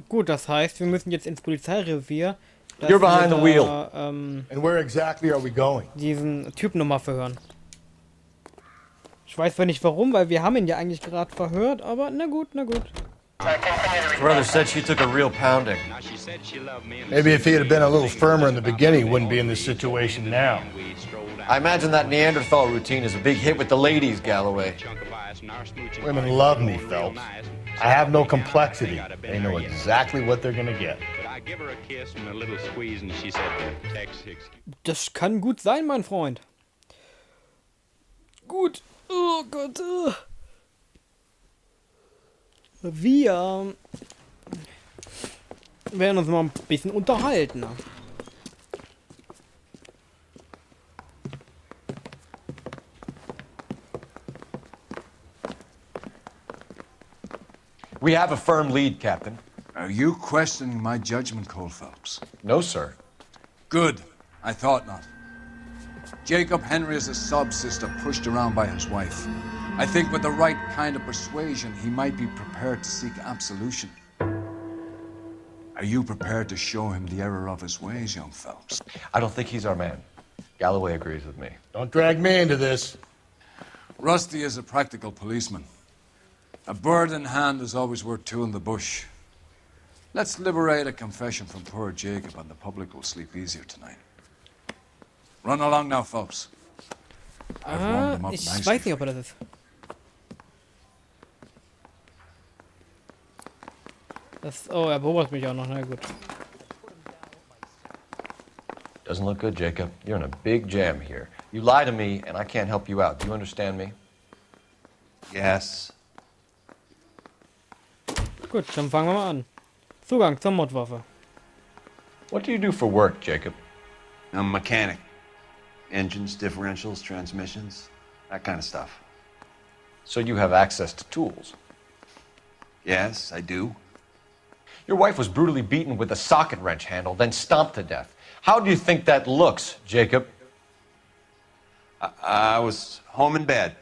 Gut, das heißt, wir müssen jetzt ins Polizeirevier, dass You're behind wir the wheel. And where exactly are we going? diesen Typen nochmal verhören. Ich weiß zwar nicht warum, weil wir haben ihn ja eigentlich gerade verhört, aber na gut, na gut. Brother said she took a real pounding. Maybe if he had been a little firmer in the beginning, he wouldn't be in this situation now. I imagine that Neanderthal routine is a big hit with the ladies, Galloway. Women love me, Phelps. I have no complexity. They know exactly what they're gonna get. Das kann gut sein, mein Freund. Gut. Oh Gott. Wir werden uns mal ein bisschen unterhalten. We have a firm lead, Captain. Are you questioning my judgment call, Phelps? No, sir. Good. I thought not. Jacob Henry is a sub-sister pushed around by his wife. I think with the right kind of persuasion, he might be prepared to seek absolution. Are you prepared to show him the error of his ways, young Phelps? I don't think he's our man. Galloway agrees with me. Don't drag me into this. Rusty is a practical policeman. A bird in hand is always worth two in the bush. Let's liberate a confession from poor Jacob and the public will sleep easier tonight. Run along now, Phelps. I've warmed them up Ich nicely weiß nicht, ob for er you. das ist. Oh, er beobachtet mich auch noch, na gut. Doesn't look good, Jacob. You're in a big jam here. You lie to me, and I can't help you out. Do you understand me? Yes. Gut, dann fangen wir mal an. Zugang zur Mordwaffe. What do you do for work, Jacob? I'm a mechanic. Engines, differentials, transmissions, that kind of stuff. So you have access to tools. Yes, I do. Your wife was brutally beaten with a socket wrench handle, then stomped to death. How do you think that looks, Jacob? I was home in bed.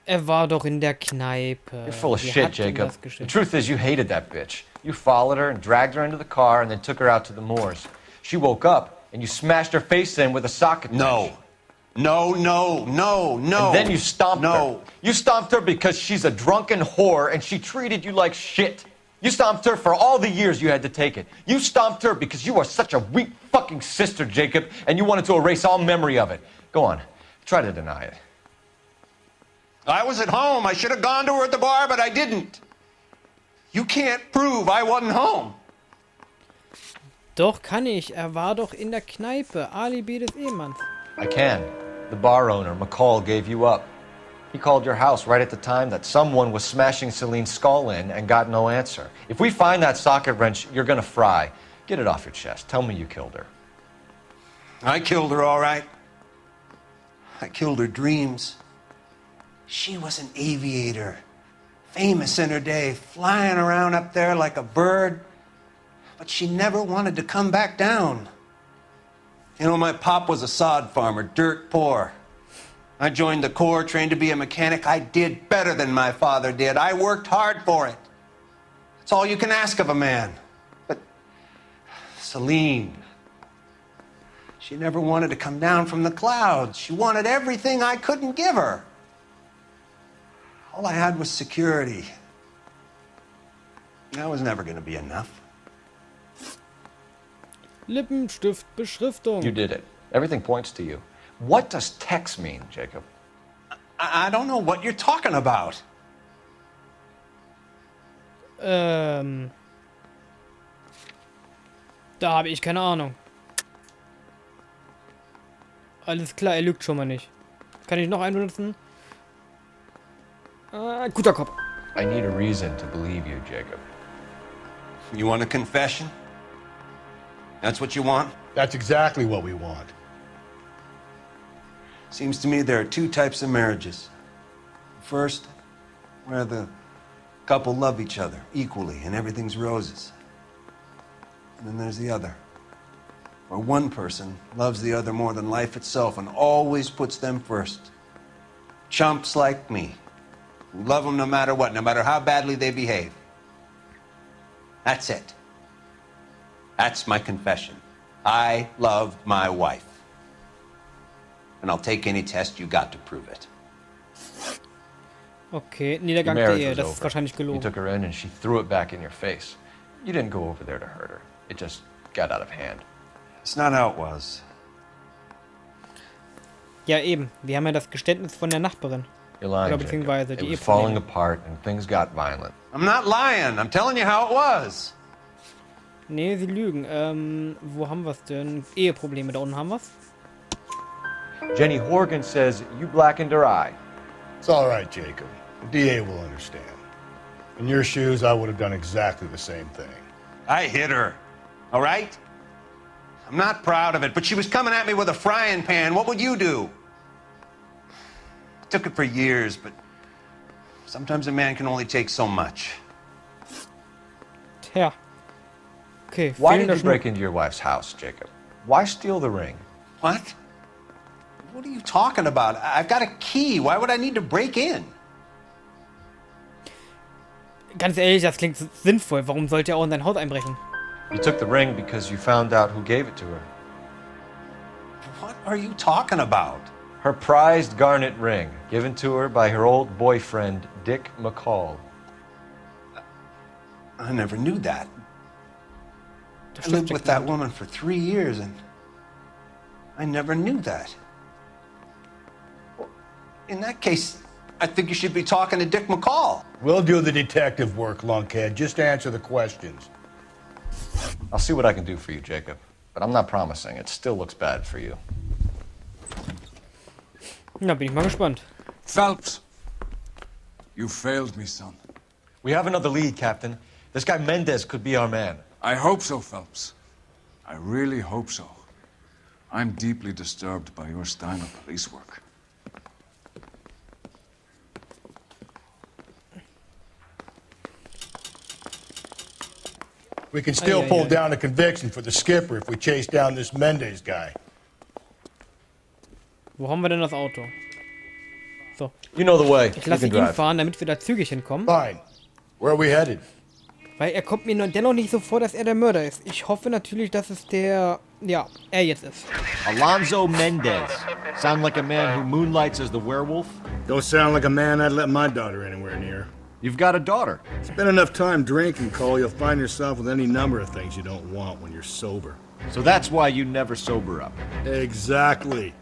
Er war doch in der Kneipe. You're full of Wir shit, hatten Jacob. das The geschickt. truth is you hated that bitch. You followed her and dragged her into the car and then took her out to the moors. She woke up and you smashed her face in with a socket wrench. No. No. And then you stomped her. No. You stomped her because she's a drunken whore and she treated you like shit. You stomped her for all the years you had to take it. You stomped her because you are such a weak fucking sister, Jacob, and you wanted to erase all memory of it. Go on. Try to deny it. I was at home. I should have gone to her at the bar, but I didn't. You can't prove I wasn't home. Doch, kann ich. Er war doch in der Kneipe. Alibi des Ehemanns. I can. The bar owner, McCall, gave you up. He called your house right at the time that someone was smashing Celine's skull in and got no answer. If we find that socket wrench, you're gonna fry. Get it off your chest. Tell me you killed her. I killed her, all right. I killed her dreams. She was an aviator, famous in her day, flying around up there like a bird. But she never wanted to come back down. You know, my pop was a sod farmer, dirt poor. I joined the Corps, trained to be a mechanic. I did better than my father did. I worked hard for it. It's all you can ask of a man. But Celine, she never wanted to come down from the clouds. She wanted everything I couldn't give her. All I had was security. That was never going to be enough. Lippenstift, Beschriftung. You did it. Everything points to you. What does text mean, Jacob? I don't know what you're talking about. Da habe ich keine Ahnung. Alles klar, er lügt schon mal nicht. Kann ich noch einen benutzen? Guter Kopf. I need a reason to believe you, Jacob. You want a confession? That's what you want? That's exactly what we want. Seems to me there are two types of marriages. First, where the couple love each other equally and everything's roses. And then there's the other, where one person loves the other more than life itself and always puts them first. Chumps like me, who love them no matter what, no matter how badly they behave. That's it. That's my confession. I loved my wife. And I'll take any test you got to prove it. Okay, Your Niedergang der marriage Ehe, was das ist over. wahrscheinlich You gelogen. took her in and she threw it back in your face. You didn't go over there to hurt her. It just got out of hand. It's not how it was. Ja, eben. Wir haben ja das Geständnis von der Nachbarin. You're lying, Oder Jacob. beziehungsweise It die was falling Eheprobleme. apart and things got violent. I'm not lying. I'm telling you how it was. Nee, sie lügen. Wo haben wir es denn? Eheprobleme, da unten haben wir es. Jenny Horgan says you blackened her eye. It's all right, Jacob. The DA will understand. In your shoes, I would have done exactly the same thing. I hit her. All right? I'm not proud of it, but she was coming at me with a frying pan. What would you do? I took it for years, but sometimes a man can only take so much. Tja. Okay, Why fehlender did you Schmuck. break into your wife's house, Jacob? Why steal the ring? What? What are you talking about? I've got a key. Why would I need to break in? Ganz ehrlich, das klingt sinnvoll. Warum sollte er auch in sein Haus einbrechen? You took the ring because you found out who gave it to her. What are you talking about? Her prized garnet ring, given to her by her old boyfriend, Dick McCall. I never knew that. Das I lived stimmt, with that woman for 3 years, and I never knew that. In that case, I think you should be talking to Dick McCall. We'll do the detective work, lunkhead. Just answer the questions. I'll see what I can do for you, Jacob. But I'm not promising. It still looks bad for you. Na, bin ich mal gespannt. Phelps, you failed me, son. We have another lead, Captain. This guy Mendez could be our man. I hope so, Phelps. I really hope so. I'm deeply disturbed by your style of police work. We can still Aye, aye, pull aye. down a conviction for the skipper if we chase down this Mendez guy. Wo haben wir denn das Auto? So, You know the way. ich You lasse can ihn drive. fahren, damit wir da zügig hinkommen. Fine. Where are we headed? Weil er kommt mir dennoch nicht so vor, dass er der Mörder ist. Ich hoffe natürlich, dass es der... Ja, er jetzt ist. Alonzo Mendez. Sound like a man who moonlights as the werewolf? Don't sound like a man I'd let my daughter anywhere near. You've got a daughter. Spend enough time drinking, Cole, you'll find yourself with any number of things you don't want when you're sober. So that's why you never sober up. Exactly.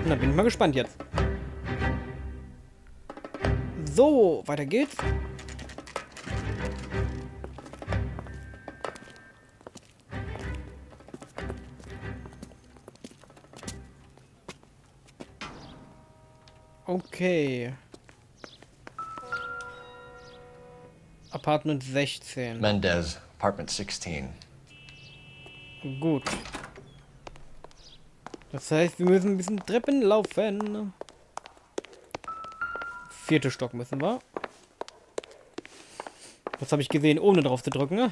Na, bin ich mal gespannt jetzt. So, weiter geht's. Okay. Apartment 16. Mendez, apartment 16. Gut. Das heißt, wir müssen ein bisschen Treppen laufen. 4. Stock müssen wir. Das habe ich gesehen, ohne drauf zu drücken. Ne?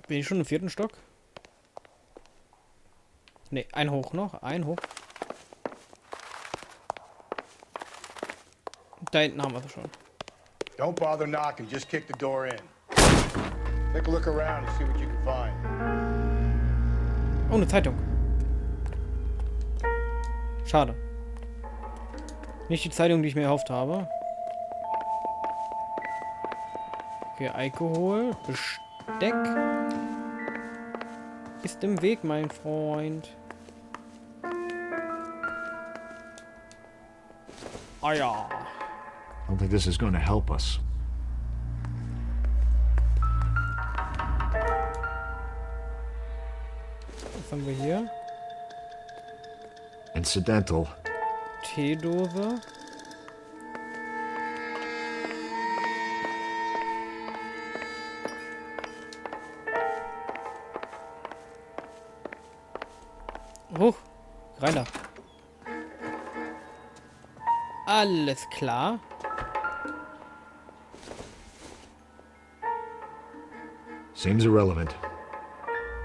Bin ich schon im 4. Stock? Ne, ein hoch noch. Ein hoch. Da hinten haben wir es schon. Don't bother knocking, just kick the door in. Take a look around and see what you can find. Oh, eine Zeitung. Schade. Nicht die Zeitung, die ich mir erhofft habe. Okay, Alkohol. Besteck. Ist im Weg, mein Freund. Ah ja. I don't think this is going to help us. Was haben wir hier? Incidental. Teedose. Huch, rein da. Alles klar. Seems irrelevant.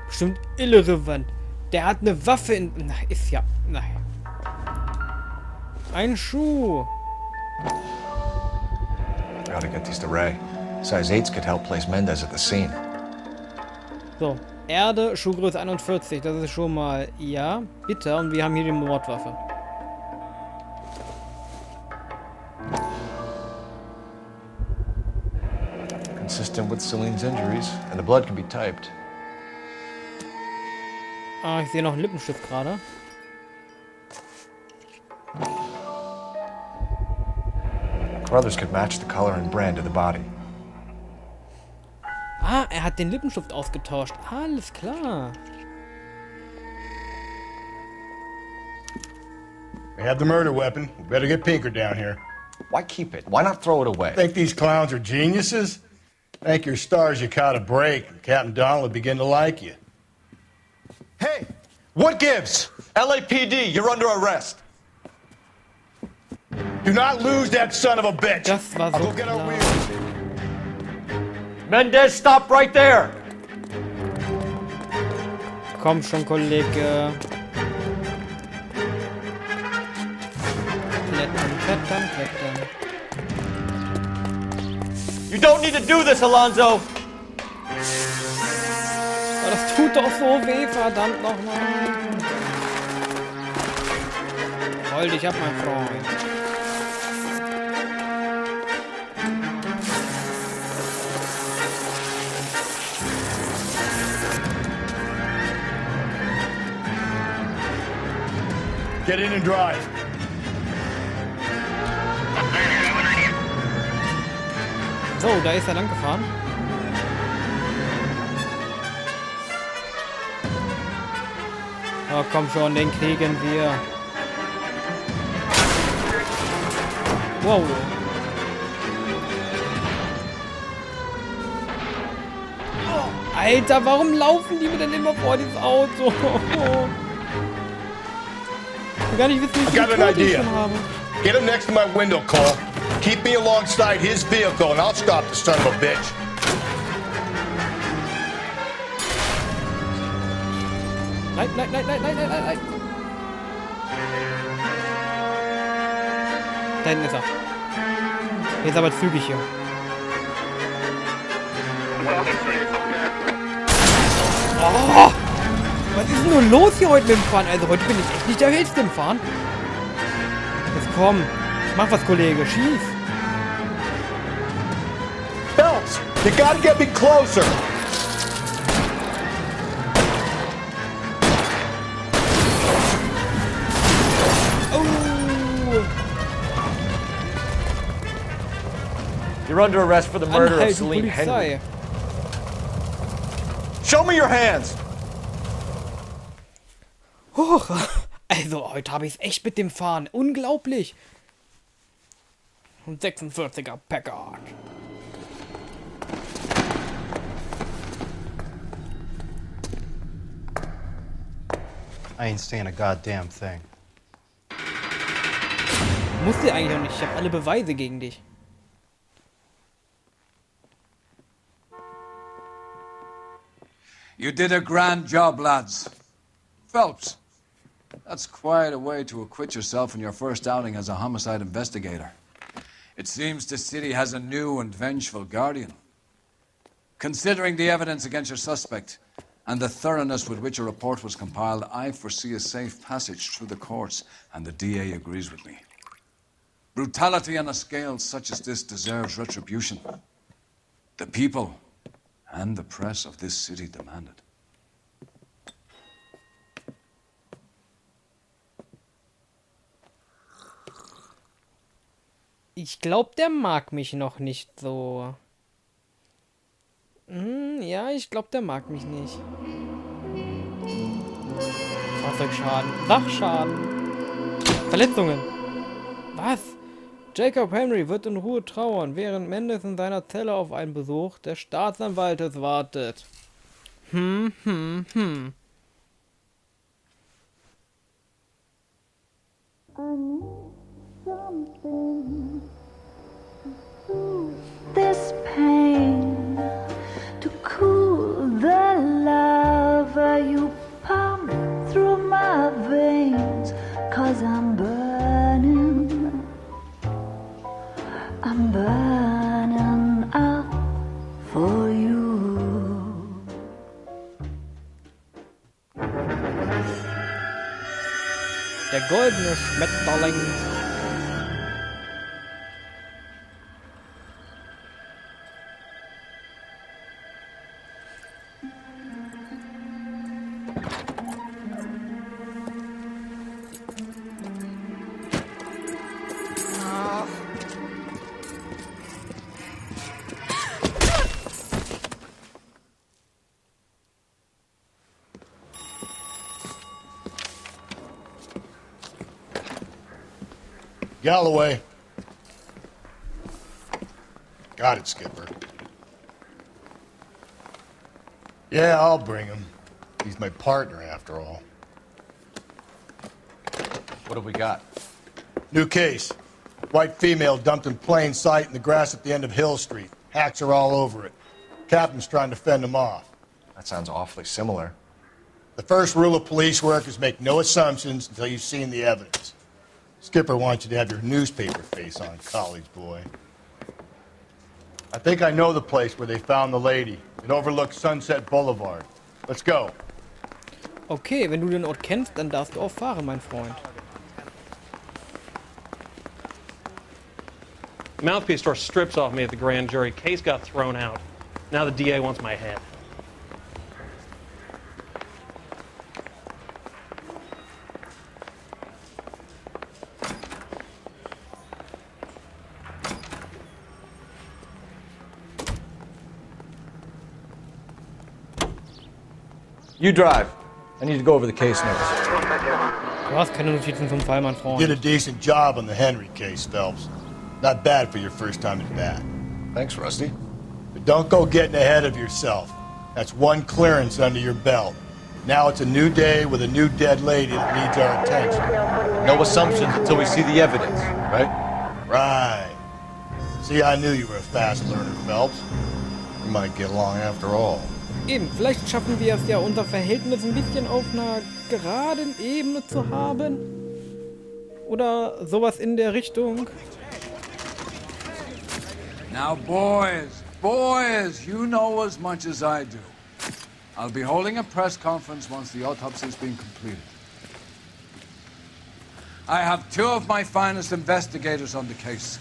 Bestimmt irrelevant. Der hat eine Waffe in... Na, ist ja... Nein. Ein Schuh. Gotta get these to Ray. Size 8s could help place Mendez at the scene. So. Erde, Schuhgröße 41. Das ist schon mal... Ja, bitter. Und wir haben hier die Mordwaffe. Consistent with Celine's injuries, and the blood can be typed. Ah, ich sehe noch einen Lippenstift gerade. Carruthers could match the color and brand to the body. Ah, er hat den Lippenstift ausgetauscht. Alles klar. We have the murder weapon. We better get Pinker down here. Why keep it? Why not throw it away? Think these clowns are geniuses? Thank your stars you caught a break, and Captain Don will begin to like you. Hey, what gives? LAPD, you're under arrest. Do not lose that son of a bitch! Das war I'll so go get our klar. wheels. Mendez, stop right there! Komm schon, Kollege. Klettern, klettern, klettern. You don't need to do this, Alonzo! Oh, das tut doch so weh, verdammt nochmal. Hol dich ab, mein Freund. Get in and drive. So, da ist er lang gefahren. Oh, komm schon, den kriegen wir. Wow. Alter, warum laufen die mir denn immer vor dieses Auto? Ich will gar nicht wissen, wie I got viele an Tote ich idea. schon habe. Get him next to my window, Cole. Keep me alongside his vehicle, and I'll stop the son of a bitch. Nein, nein, nein, nein, nein, nein, nein, nein. Da hinten ist er. Der ist aber zügig hier. Oh, was ist denn nur los hier heute mit dem Fahren? Also heute bin ich echt nicht der Hellste im Fahren. Jetzt komm. Mach was, Kollege. Schieß. Phelps, you gotta get me closer. Oh. You're under arrest for the murder of Anhalten, Celine Henry. Polizei. Show me your hands! Huch. Also, heute habe ich es echt mit dem Fahren. Unglaublich. Ein 46er Packard. I ain't saying a goddamn thing. Musst du eigentlich noch nicht. Ich habe alle Beweise gegen dich. You did a grand job, lads. Phelps, that's quite a way to acquit yourself in your first outing as a homicide investigator. It seems the city has a new and vengeful guardian. Considering the evidence against your suspect and the thoroughness with which a report was compiled, I foresee a safe passage through the courts, and the DA agrees with me. Brutality on a scale such as this deserves retribution. The people and the press of this city demand it. Ich glaube, der mag mich noch nicht so. Ja, ich glaube, der mag mich nicht. Fahrzeugschaden. Sachschaden. Verletzungen. Was? Jacob Henry wird in Ruhe trauern, während Mendez in seiner Zelle auf einen Besuch des Staatsanwaltes wartet. This pain to cool the love you pumped Der goldene Schmetterling. Galloway. Got it, Skipper. Yeah, I'll bring him. He's my partner, after all. What have we got? New case. White female dumped in plain sight in the grass at the end of Hill Street. Hacks are all over it. Captain's trying to fend him off. That sounds awfully similar. The first rule of police work is make no assumptions until you've seen the evidence. Skipper wants you to have your newspaper face on, college boy. I think I know the place where they found the lady. It overlooks Sunset Boulevard. Let's go. Okay, wenn du den Ort kennst, dann darfst du auch fahren, mein Freund. Mouthpiece tore strips off me at the grand jury. Case got thrown out. Now the DA wants my head. You drive. I need to go over the case notes. Du hast keine Notizen zum Fall, mein Did a Freund. decent job on the Henry case, Phelps. Not bad for your first time at bat. Thanks, Rusty. But don't go getting ahead of yourself. That's one clearance under your belt. Now it's a new day with a new dead lady that needs our attention. No assumptions until we see the evidence, right? Right. See, I knew you were a fast learner, Phelps. We might get along after all. Eben, vielleicht schaffen wir es ja, unser Verhältnis ein bisschen auf einer geraden Ebene zu haben. Oder sowas in der Richtung. Now, boys, you know as much as I do. I'll be holding a press conference once the autopsy's been completed. I have two of my finest investigators on the case.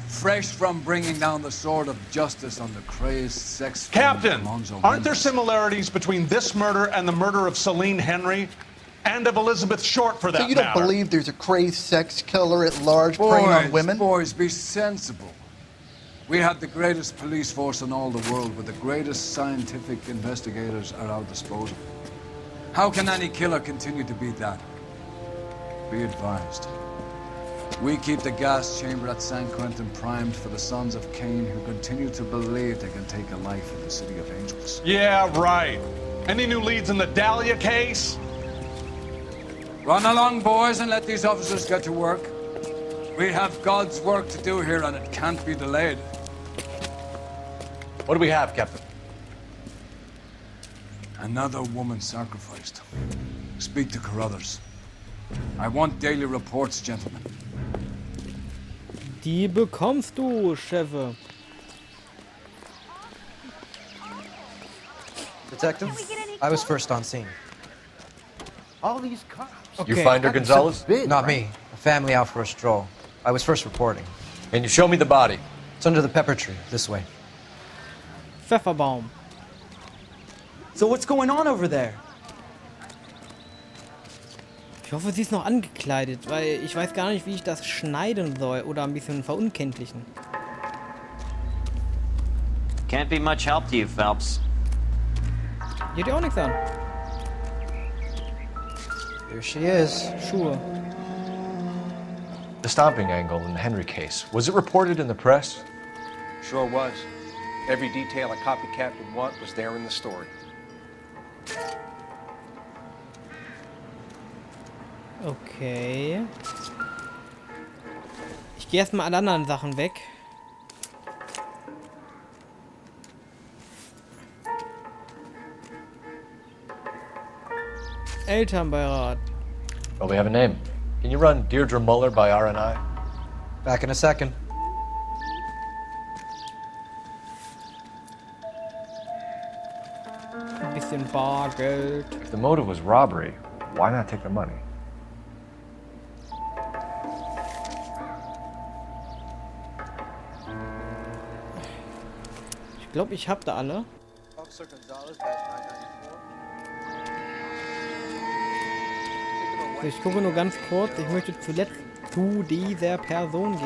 Fresh from bringing down the sword of justice on the crazed sex... Captain, aren't there similarities between this murder and the murder of Celine Henry? And of Elizabeth Short, for that So you don't matter? believe there's a crazed sex killer at large preying on women? Boys, be sensible. We have the greatest police force in all the world with the greatest scientific investigators at our disposal. How can any killer continue to be that? Be advised. We keep the gas chamber at San Quentin primed for the sons of Cain who continue to believe they can take a life in the City of Angels. Yeah, right. Any new leads in the Dahlia case? Run along, boys, and let these officers get to work. We have God's work to do here, and it can't be delayed. What do we have, Captain? Another woman sacrificed. Speak to Carruthers. I want daily reports, gentlemen. Die bekommst du, Chefe. Detective, I was first on scene. All these cops. You find her, Gonzalez? Not me. A family out for a stroll. I was first reporting. Can you show me the body? It's under the pepper tree, this way. Pfefferbaum. So what's going on over there? Ich hoffe, sie ist noch angekleidet, weil ich weiß gar nicht, wie ich das schneiden soll oder ein bisschen verunkenntlichen. Can't be much help to you, Phelps. Die hat ja auch nichts an. Here she is. Schuhe. The stomping angle in the Henry case. Was it reported in the press? Sure was. Every detail a copycat would want was there in the story. Okay. Ich gehe erstmal alle anderen Sachen weg. Elternbeirat. Well, we have a name. Can you run Deirdre Muller by RNI? Back in a second. Ein bisschen Bargeld. If the motive was robbery, why not take the money? Ich glaube, ich habe da alle. Ich gucke nur ganz kurz. Ich möchte zuletzt zu dieser Person gehen.